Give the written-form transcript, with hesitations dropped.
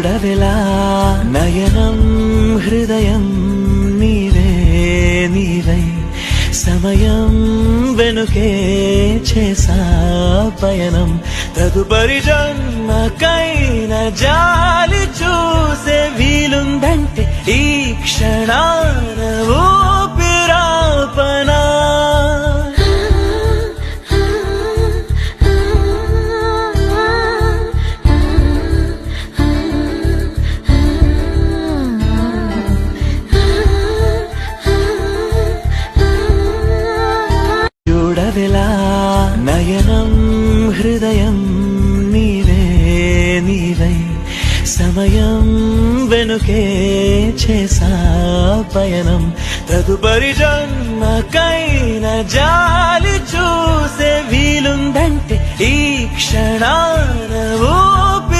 చూడవెలా నయనం హృదయం నీవే నీవై సమయం వెనుకే చేసా పయనం తదుపరి జన్మకైన జాలి చూసే వీలుందంటే ఈ క్షణాన ఊపిరాపనా చూడవెలా నయనం హృదయం నీవే నీవై సమయం వెనుకే చేసా పయనం తదుపరి జన్మకైన జాలి చూసే వీలుందంటే ఈ క్షణాన ఊపి